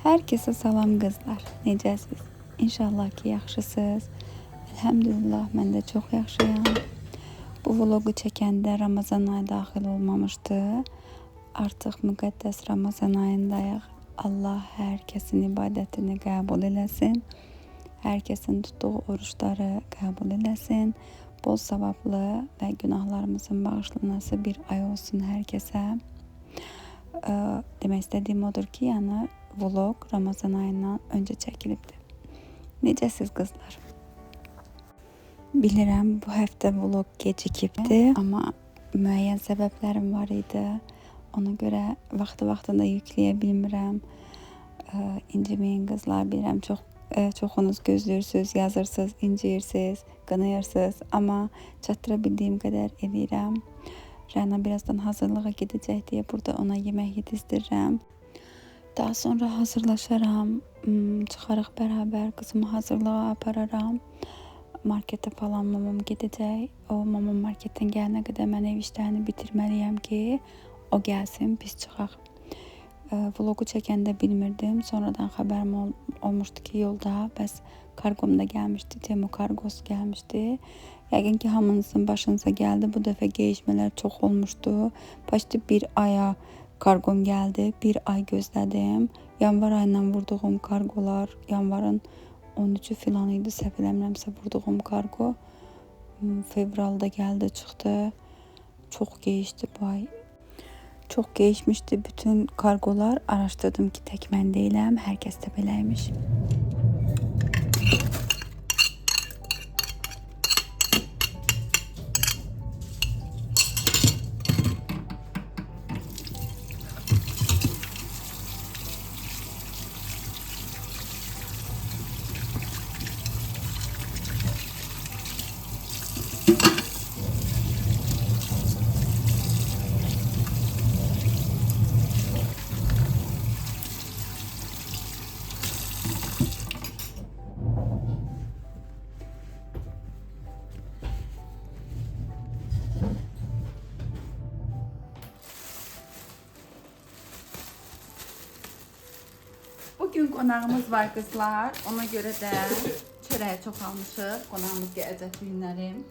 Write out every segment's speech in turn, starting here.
Herkese salam kızlar. Necəsiz? İnşallah ki yaxşısınız. Elhamdülillah mən də çox yaxşıyam. Bu vlogu çəkəndə Ramazan ayı daxil olmamışdı. Artıq müqəddəs Ramazan ayındayıq. Allah hər kəsin ibadətini qəbul eləsin. Hər kəsin tutduğu oruçları qəbul eləsin. Bol savablı və günahlarımızın bağışlanması bir ay olsun hər kəsə. Demək istədiyim odur ki, yəni vlog Ramazan ayından öncə çəkilibdi. Necəsiz qızlar? Bilirəm bu həftə vlog gecikibdi, amma müəyyən səbəblərim var idi. Ona görə vaxtında yükləyə bilmirəm. İnciməyin qızlar, bilirəm çoxunuz gözləyirsiniz, yazırsınız, inciyirsiniz, qınayırsınız, amma çatdıra bildiyim qədər edirəm. Rəna birazdan hazırlığa gedəcək deyə burada ona yemək yetişdirirəm. Daha sonra hazırlaşaram, çıxarıq bərabər qızımı hazırlığa apararam. Marketə falan mamam gedəcək. O mamam marketdən gələnə qədər mən ev işlərini bitirməliyəm ki, o gəlsin, biz çıxaq. Vlogu çəkəndə bilmirdim. Sonradan xəbərim olmuşdu ki, yolda bəs kargom da gəlmişdi, Temu kargosu gəlmişdi. Yəqin ki, hamınızın başınıza gəldi. Bu dəfə geyişmələr çox olmuşdu. Başda bir aya kargom gəldi. Bir ay gözlədim. Yanvar ayından vurduğum kargolar, yanvarın 13-ü filan idi, səhv eləmirəmsə vurduğum kargo. Fevralda gəldi, çıxdı. Çox geyişdi bu ay. Çox geyişmişdi bütün kargolar. Araşdırdım ki, tək mən deyiləm, hər kəs də beləymiş. Bugün qonağımız var qızlar. Ona görə də çörəyi çox almışıq. Qonağımız gələcək günlərim.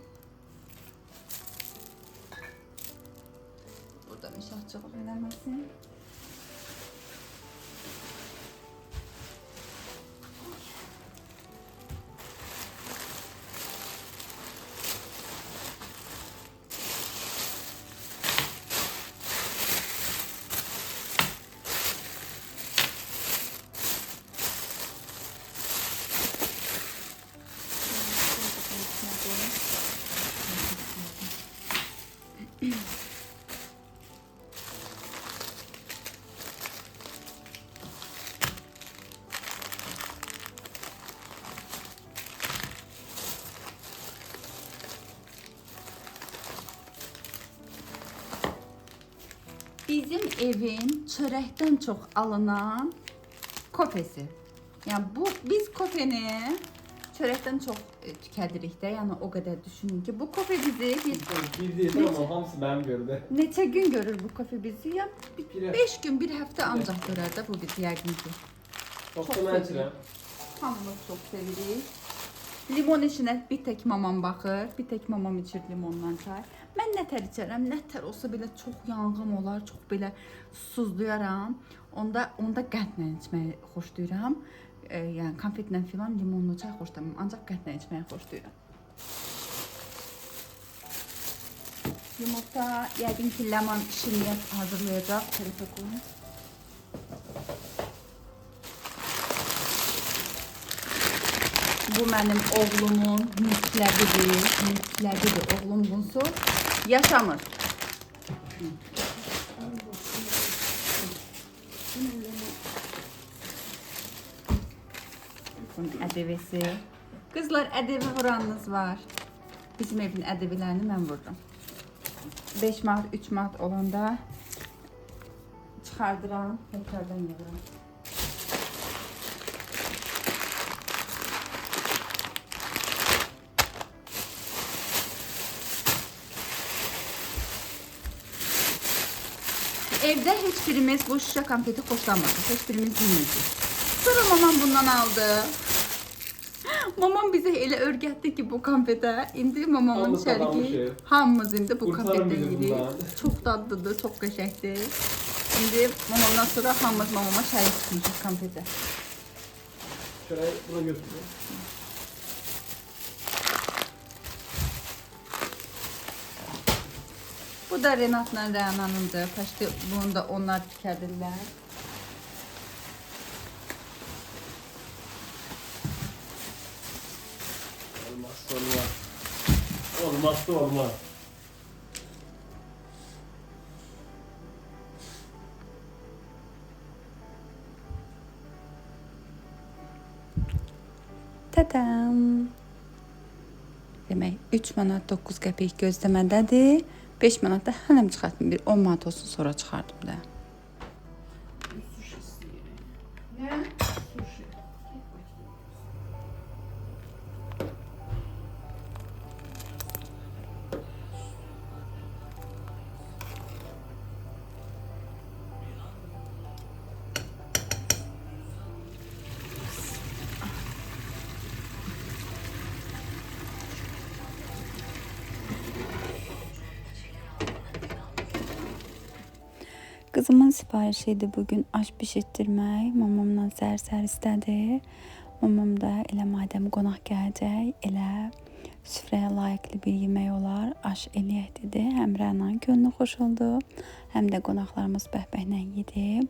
Burada mişaqçılıq eləməsin. Bizim evin çörəkdən çox alınan kofesi. Yəni biz kofeni çörəkdən çox tükədirik də. Yəni o qədər düşünün ki, bu kofe bizi bir değil ama hamısı benim gördü. Neçə gün görür bu kofe bizi? Ya 5 gün, bir həftə ancaq görər də bu bizi yəqin ki. Çok da mən içirəm. Hamımız çox sevirik. Limon işinə bir tək mamam baxır, bir tək mamam içir limondan çay. Mən nətər içərəm, nətər olsa belə çox yanğım olar, çox belə susuzlayaram. Onda qəndlə içməyi xoşlayıram. Yəni konfetlə filan limonlu çay xoşlamam, ancaq qəndlə içməyi xoşlayıram. Yumurta, yəqin ki, ləman şirniyyət hazırlayacaq. Tərəfə qoyun. Bu mənim oğlumun nitqləridir. Oğlum bunsuz yaşamır. Bunun ədəvəsi. Qızlar, ədəvi vuranınız var. Bizim evin ədəvilərini mən vururum. 5 manat, 3 manat olanda çıxardıram, təkrardan yığıram. Evdə heç birimiz bu şüşə konfeti xoşlanmırıq. Heç birimiz yemirdik. mamam bundan aldı. Mamam bize elə öyrətdi ki, bu konfetə. İndi mamamın Hamımız şəriki qazanmışıq. hamımız indi bu Qurtarın konfetdən bizi yedik. bundan. Çox dadlıdır, çox qəşəngdir. İndi mamamdan sonra hamımız mamama şərik çıxmışıq konfetə. Şöyle buna götürün. Bu da Renatla Rənanındır. Paştı bunu da onlar tikədirlər. Olmazsa olmaz. Olmazsa olmaz. Tədəm. Demək 3 manat 9 qəpik gözləmədədir. 5 manat da hələm çıxartdım. Bir 10 manat olsun sonra çıxardım da. Sushi isteyelim. Ne? Sushi. Kızımın sifarişiydi bugün aş pişirtdirmək. Mamamla səhər-səhər istədi. Mamam da elə madəm qonaq gələcək, elə süfrəyə layiqli bir yemək olar, aş eləyək dedi. Həm Rənanın könlü xoş oldu, həm də qonaqlarımız bəhbəhlə yedi.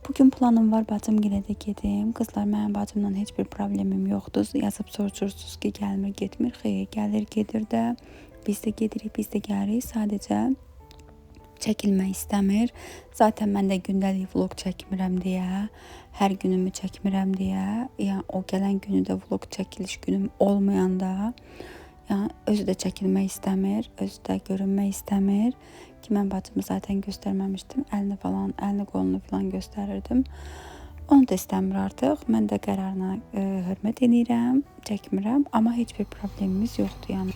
Bugün planım var, bacımgilə də gedim. Qızlar, mənim bacımla heç bir problemim yoxdur. Yazıb soruşursunuz ki, gəlmir, getmir. Xeyr, gəlir, gedir də. Biz də gedirik, biz də gəlirik. Sadəcə çəkilmək istəmir. Zaten mən də gündəlik vlog çəkmirəm deyə, hər günümü çəkmirəm deyə, yəni o gələn günü də vlog çəkiliş günüm olmayanda, yəni özü də çəkilmək istəmir, özü də görünmək istəmir ki, mən bacımı zaten göstərməmişdim. Əlini qolunu falan göstərirdim. Onu da istəmir artıq. Mən də qərarına hörmət edirəm, çəkmirəm, amma heç bir problemimiz yoxdur yəni.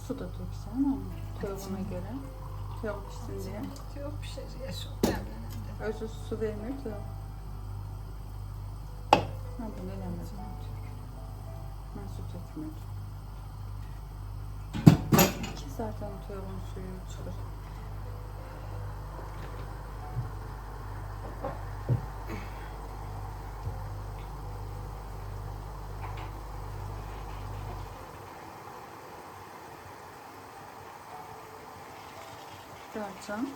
Su da döksən ama toyuğuna göre. Toyuq pişsin diye. Yok bir şey yaşıyor. Demlenende. Özü su vermir toyuq. Ha bunu eləmədim. Mən su tökmür. Ki zaten toyuğun suyu çıxır. Darcan.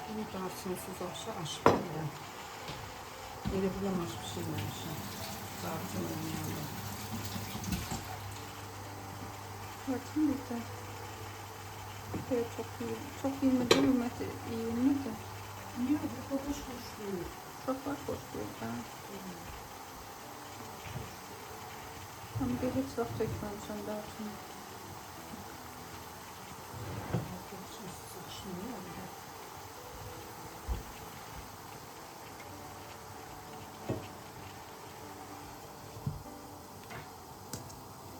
Bu darçınsız aşı aşkıyla. Yeri bulamaş bir şey vermişim. Darçın yanında. Darcan güzel. Evet, çok iyi. Çok iyi mi değil mi? İyi mi de? Yok, bu hoş değil. Çok hoş değil. Ama bir hiç vaxt çəkməmişəm darçını. Darçınsız aşı ne oldu?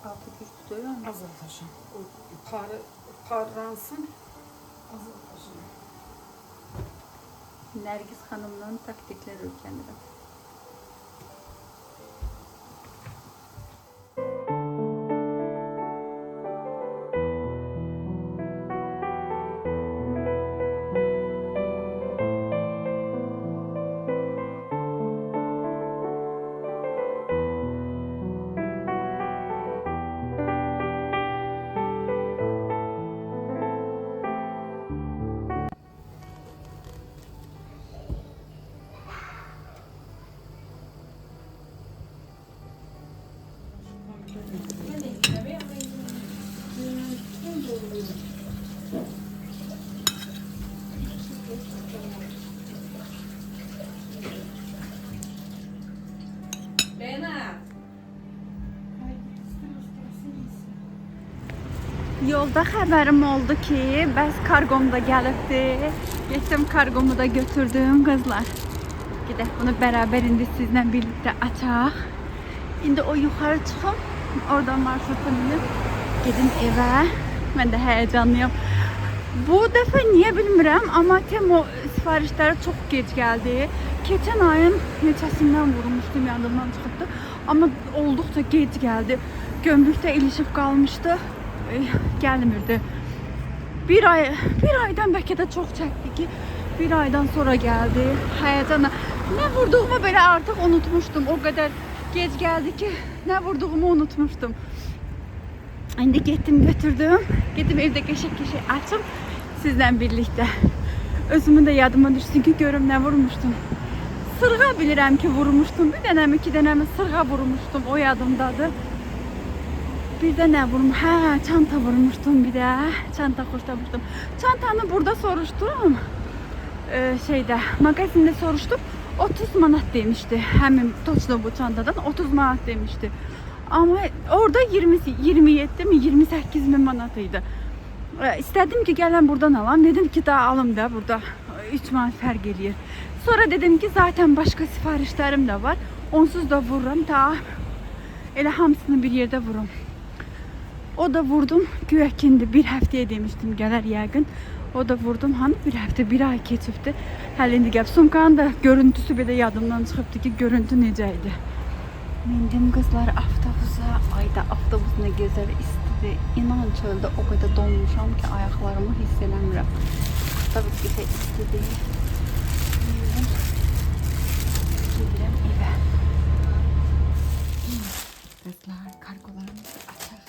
Altı güçlü değil mi? Azaltacağım. O parlansın. Azaltacağım. Nərgiz xanımdan taktiklər öyrənirəm. Yolda xəbərim oldu ki, bəs kargom da gəlibdi. Getdim kargomu da götürdüm qızlar. Gedək bunu bərabər indi sizlə birlikdə açaq. İndi o yuxarı çıxım, oradan marşruta minib gedim evə. Mən də həyecanlıyam. Bu dəfə niyə bilmirəm, amma Temo sifarişləri çox gec gəldi. Keçən ayın neçəsindən vurmuşdum, yadımdan çıxıbdı. Amma olduqca gec gəldi. Gömrükdə ilişib qalmışdı. Gəlmirdi. Bir aydan bəlkə də çox çəkdi ki, bir aydan sonra gəldi. Həyəcanla. Nə vurduğumu belə artıq unutmuşdum. O qədər gec gəldi ki, nə vurduğumu unutmuşdum. İndi getdim götürdüm. Gedim evdə qəşəng-qəşəng açım sizlə birlikdə. Özümün də yadıma düşsün ki, görüm nə vurmuşdum. Sırğa bilirəm ki, vurmuşdum. Bir dənəmi, iki dənəmi sırğa vurmuşdum. O yadımdadır. Bir də nə vurmuşdum? Hə, çanta vurmuşdum bir də. Çanta xoşlamışdım. Çantanı burada soruşdum. Şeydə, mağazində soruşdum. 30 manat demişdi. Həmin toçlu bu çantadan 30 manat demişdi. Ama orada 27 mi 28 mi manat idi. İstedim ki gələn buradan alam. Dedim ki daha alım da burada 3 manat fərq eləyir. Sonra dedim ki zaten başka sifarişlərim də var. Onsuz da vururam ta elə hamısını bir yerdə vururum. O da vurdum. Güya kindi bir həftəyə demişdim gələr yəqin. O da vurdum. Hani bir həftə, bir ay keçibdi. Hələ indi gəl. Sumkanın da görüntüsü belə yadımdan çıxıbdı ki, görüntü necə idi. Mindim kızlar avtobusa. Ayda avtobus ne güzel istedi. İnan çölde o kadar donmuşam ki ayaklarımı hiss eləmirəm. Avtobus bize istedi. Gidelim eve. Kızlar kargolarımızı açar.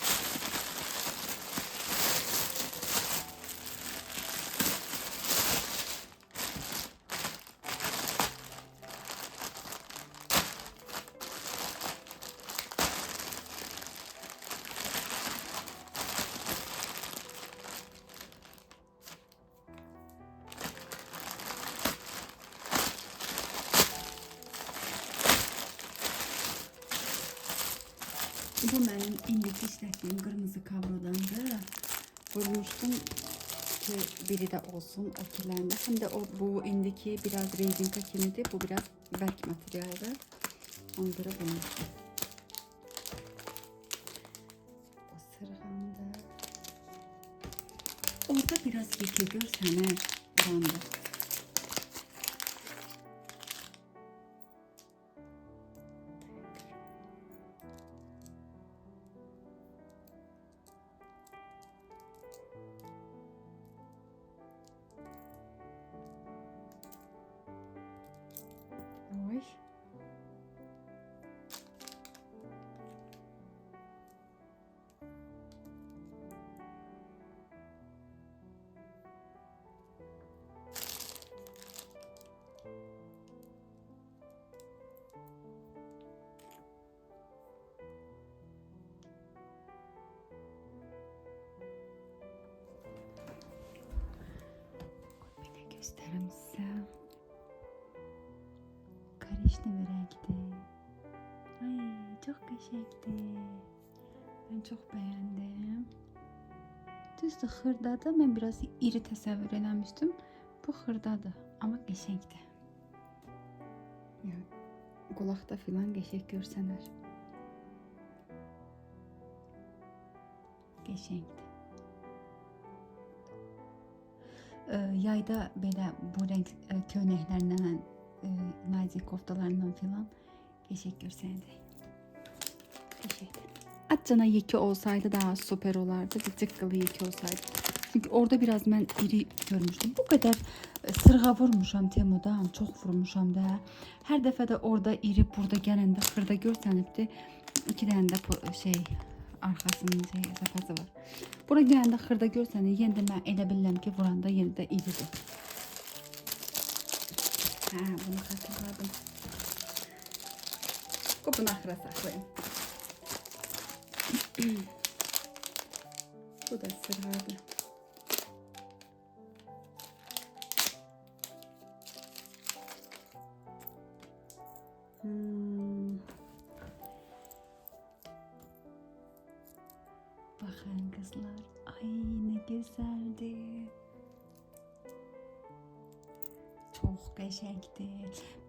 Bu benim indiki işlətdiyim qırmızı kavrodandı. Vurmuştum ki biri de olsun okilerinde. Hem de bu indiki biraz rezinka kimidir. Bu biraz bərk materialdı. Onları vurmuştum. O sırğandı. Orada biraz yekə görsənə burandı. Oy. Böyle göstereyim size. Karışlı renkti. Ay çok qəşəngdi. Ben çok beğendim. Düzdür xırdadır. Ben biraz iri təsəvvür eləmişdim. Bu xırdadır ama qəşəngdir. Yani qulaqda filan qəşəng görsənər. Qəşəngdir. Yayda belə bu renk köynəklərlə nazik koftalarından filan qəşəng görsənəcək. Qəşəngdir. Atcana yekə olsaydı daha süper olardı. Bir cıqqılı yekə olsaydı. Çünkü orada biraz ben iri görmüştüm. Bu kadar sırğa vurmuşam Temu'dan. Çok vurmuşam da. Her dəfə də orada iri, burada gələndə xırda görsənibdi. İki dənə də şey arkasının zapazı var. Bura gələndə xırda görsənir. Yenə də mən elə bilirəm ki, vuranda yenə də iridir. Ha, bunu xatırladım. Qopun axıra saxlayın. Bu da sırğadır. Bak Bakın kızlar. Ay ne güzeldi. Çok qəşəngdi.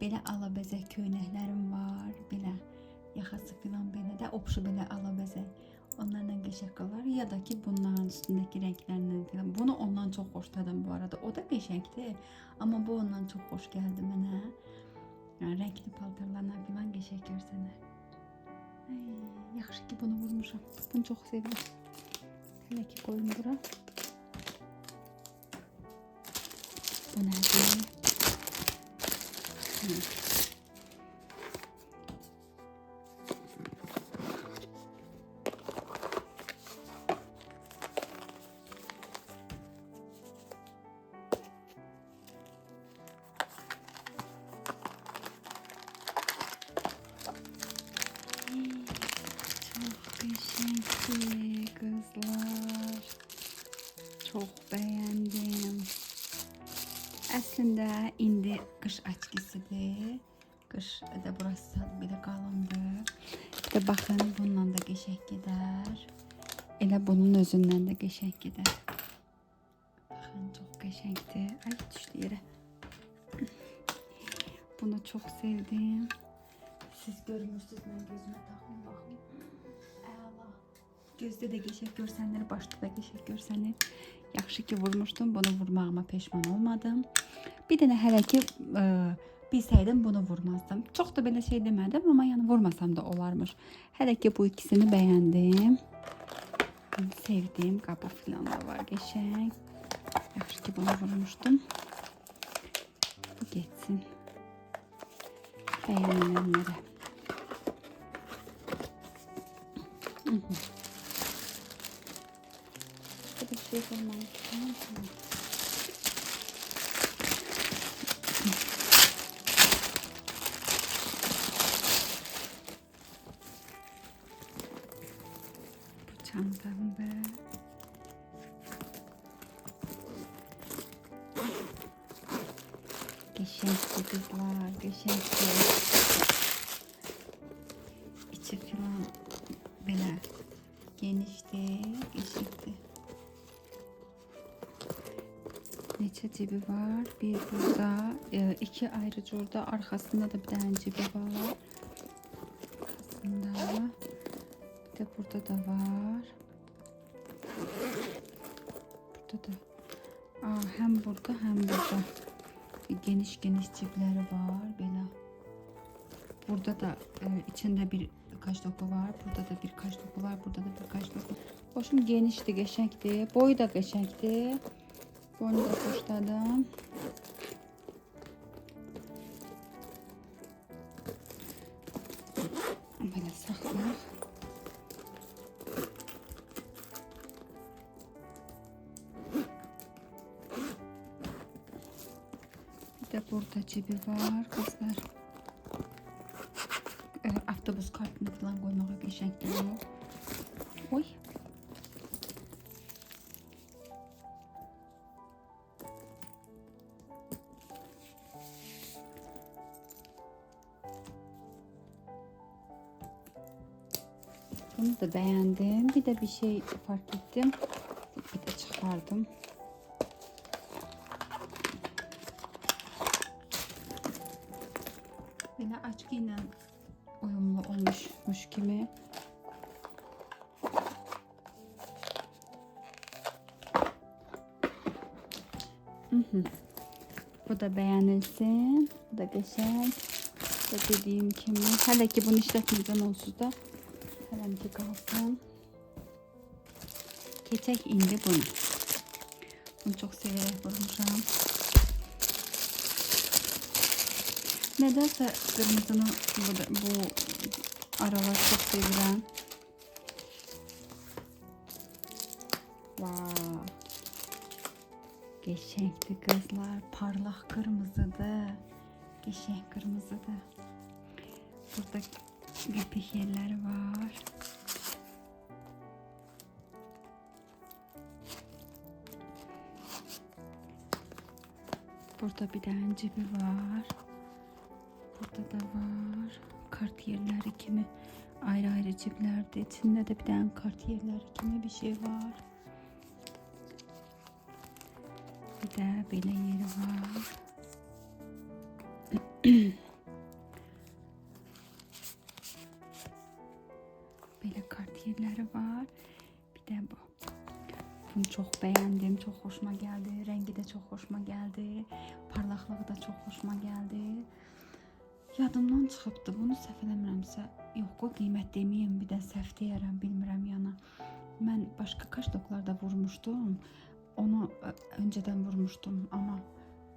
Belə alabəzək köynəklərim var. Belə yaxası filan belə də opşu belə alabəzək. Onlarla qəşəng olar ya da ki bunların üstündəki renklərlə filan. Bunu ondan çox xoşladım bu arada. O da qəşəngdir. Amma bu ondan çox xoş gəldi mənə. Yəni renkli paltarlarla filan qəşəng görsənər. Ay, yaxşı ki bunu vurmuşam. Bunu çox sevirəm. Hələ ki qoyum bura. Bu nədir? Çok qəşəngdir kızlar. Çok beğendim. Əslində indi qış açkisidir. Qış da burası belə qalındır. Bir də baxın bununla da qəşəng gedər. Elə bunun özündən də qəşəng gedər. Baxın çox qəşəngdir. Ay düşdü yerə. Bunu çox sevdim. Siz görmürsünüz, mən gözümə taxım baxın. Əla. Gözdə də qəşəng görsənir, başda da qəşəng görsənir. Yaxşı ki vurmuşdum. Bunu vurmağıma peşman olmadım. Bir dənə hələ ki bilsəydim bunu vurmazdım. Çox da belə şey demədim, amma yəni vurmasam da olarmış. Hələ ki bu ikisini bəyəndim. Sevdiğim qabı filan da var qəşəng. Yaxşı ki bunu vurmuşdum. Bu getsin. Bəyənilənlərə. Başka bir şey olmamış. Tamam. Bu çantamda. Geçenki kızlar, geçenki. İçi filan böyle genişti, geçikti. Neçə cibi var? Bir burada, iki ayrıca orada, arkasında da bir tane cibi var. Arkasında, bir de burada da var. Burada da, hem burada hem burada. Geniş geniş cipləri var belə. Burada da içində birkaç topu var. Burada da birkaç topu var. Burada da birkaç topu. Hoşum genişdir, qəşəngdir. Boyu da qəşəngdir. Boyunu da xoşladım. Belə saxlayaq. Bir de burada cibi var kızlar. Avtobus kartını falan koymağa qəşəngdir bu. Oy. Bunu da beğendim. Bir de bir şey fark ettim. Bir de çıkardım. Böyle açkıyla uyumlu olmuşmuş gibi. Bu da beğenilsin. Bu da geçen. Bu da dediğim kimi. Hele ki bunu işletmeden onsuz da. Hele ki kalsın. Keçek indi bunu. Bunu çok severek vurmuşam. Nedense kırmızını bu aralar çok sevilen. Wow. Geçenkli kızlar. Parlak kırmızıdı. Geçenk kırmızıdı. Burada göpek yerleri var. Burada bir tane cibi var. Burada da var. Kart yerleri kimi. ayrı ayrı ciplerdi. İçinde de bir tane kart yerleri kimi bir şey var. Bir de böyle yeri var. Böyle kart yerleri var. Bir de bu. Bunu çok beğendim. Çok hoşuma geldi. Rengi de çok hoşuma geldi. Parlaklığı da çok hoşuma geldi. Yadımdan çıxıbdı. Bunu səhv eləmirəmsə, yox, o qiymət deməyim, bir də səhv deyərəm, bilmirəm yana. Mən başqa kaşdoklarda vurmuşdum. Onu öncədən vurmuşdum, amma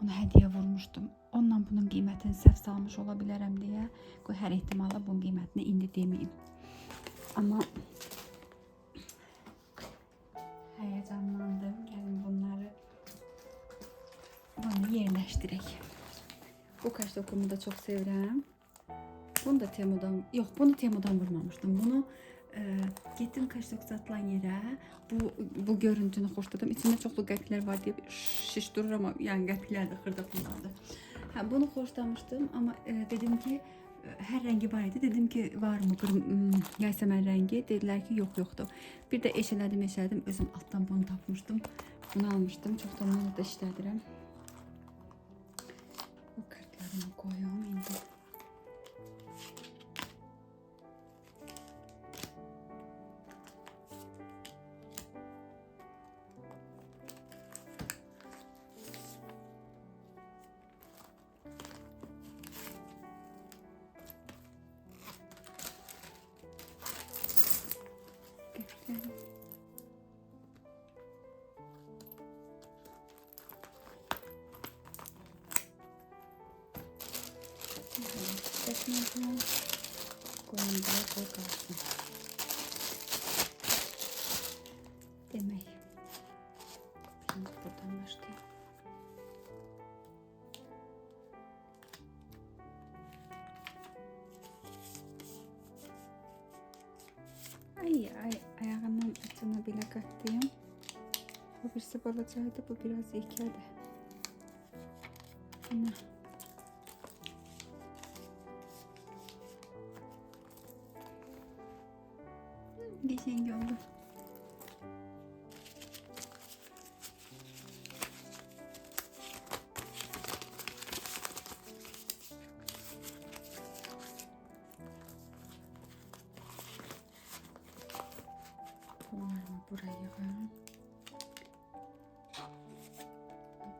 onu hədiyyə vurmuşdum. Onunla bunun qiymətini səhv salmış ola bilərəm deyə, qoy hər ehtimalla bunun qiymətini indi deməyim. Amma heyecanlandım. Gəlin bunları yerləşdirək. Bu kaşdokumu da çok sevirəm. Bunu da Temu'dan, yox, bunu Temu'dan vurmamışdım. Bunu getdim kaşdok satılan yerə. Bu görüntünü xoşladım. İçində çoxlu qəpiklər var deyə şiş durur, amma yəni qəpiklərdir, xırda bunlardır. Hə, bunu xoşlamışdım, amma dedim ki, hər rəngi var idi. Dedim ki, var mı yasəmən rəngi? Dedilər ki, yox, yoxdur. Bir də eşələdim, özüm altdan bunu tapmışdım. Bunu almışdım. Çox da onu da işlədirəm. Bu kartlarımı koyuyorum indi. Göklerim. Teknolojiden koyun buraya koy kalsın. Demek. Şimdi buradan başlayalım. Ayağımın açına bile kattım. Bu birisi balacaydı, bu biraz ikiydi. Ana. Geçen oldu. Bunlarımı buraya yığıyorum.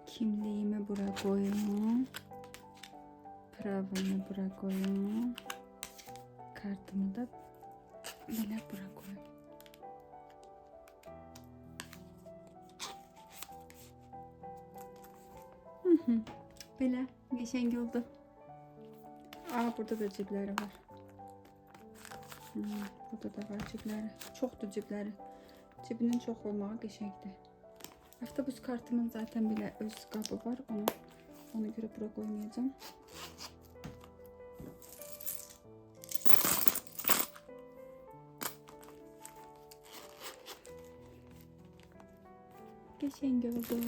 Kimliğimi buraya koyuyorum. Pravamı buraya koyuyorum. Kartımı da böyle buraya koyuyorum. Böyle geçen oldu. Burada da cipleri var. Burada da var cipləri. Çoxdur cipləri. Cibinin çox olmağı qəşəngdir. Avtobus kartımın zaten bile öz qabı var. Ona göre bura koymayacağım. Geçen oldu.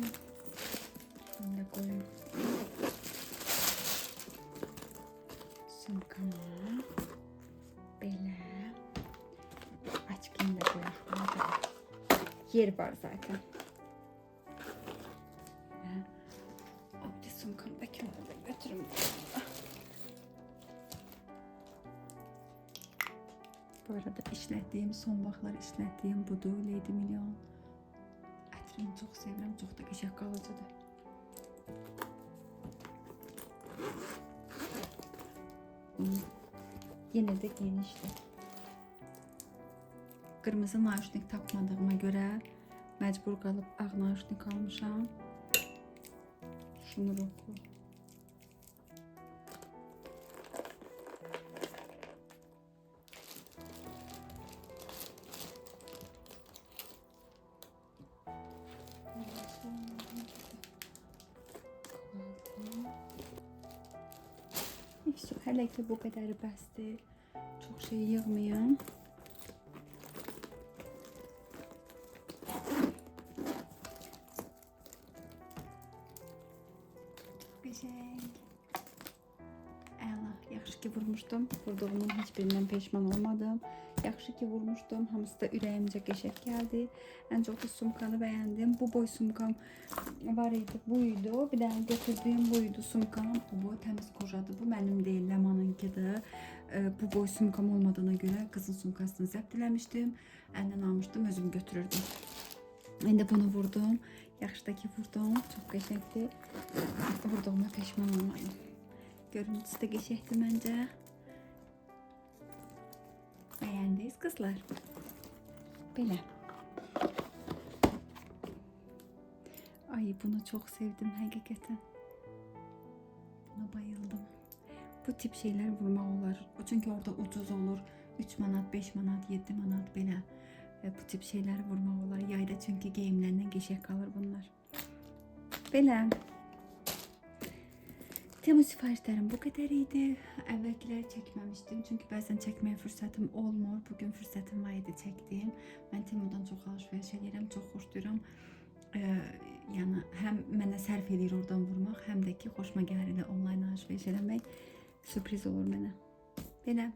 Bunu da koyayım. Sumkamı belə açayım da böyle. Yer var zaten. Opti sumkamı da kenara götürün. Bu arada işlətdiyim, son vaxtlar işlətdiyim budur, Lady Million. Ətrini çox sevirəm, çox da qəşəng qalıcıdır. Yine de genişdir. Kırmızı nauşnik tapmadığıma göre mecbur kalıp ağ nauşnik almışam. Şunu oku. Hele ki bu kadar bəsdir. Çok şey yığmayayım. Qəşəng. Əla, yaxşı Yaxşı ki vurmuşdum. Vurduğumun heç birindən peşman olmadım. Yaxşı ki vurmuşdum. Hamısı da ürəyimcə qəşəng gəldi. Ən çox da sumkanı bəyəndim. Bu boy sumkam var idi. Buydu. Bir dənə götürdüyüm buydu sumkam. Bu boy təmiz kojadır. Bu mənim deyil, Lemanınkidir. Bu boy sumkam olmadığına görə qızın sumkasını zəbt eləmişdim. Əndən almışdım, özüm götürürdüm. İndi bunu vurdum. Yaxşı da ki vurdum. Çox qəşəngdir. Vurduğuma peşman olmadım. Görüntüsü də qəşəngdir məncə. Bəyəndiniz qızlar. Belə. Ay, bunu çox sevdim həqiqətən. Buna bayıldım. Bu tip şeylər vurmaq olar. Çünki orada ucuz olur. 3 manat, 5 manat, 7 manat belə. Bu tip şeylər vurmaq olar. Yayda çünki geyimlərindən qəşəng qalır bunlar. Belə. Temu sifarişlərim bu qədər idi. Əvvəlkiləri çəkməmişdim. Çünki bəzən çəkməyə fürsətim olmur. Bugün fürsətim var idi, çəkdim. Mən Temudan çox alış-veriş edirəm, çox xoşlayıram. Yəni həm mənə sərf edir oradan vurmaq, həm də ki xoşuma gəlir onlayn alış-veriş eləmək. Sürpriz olur mənə. Belə.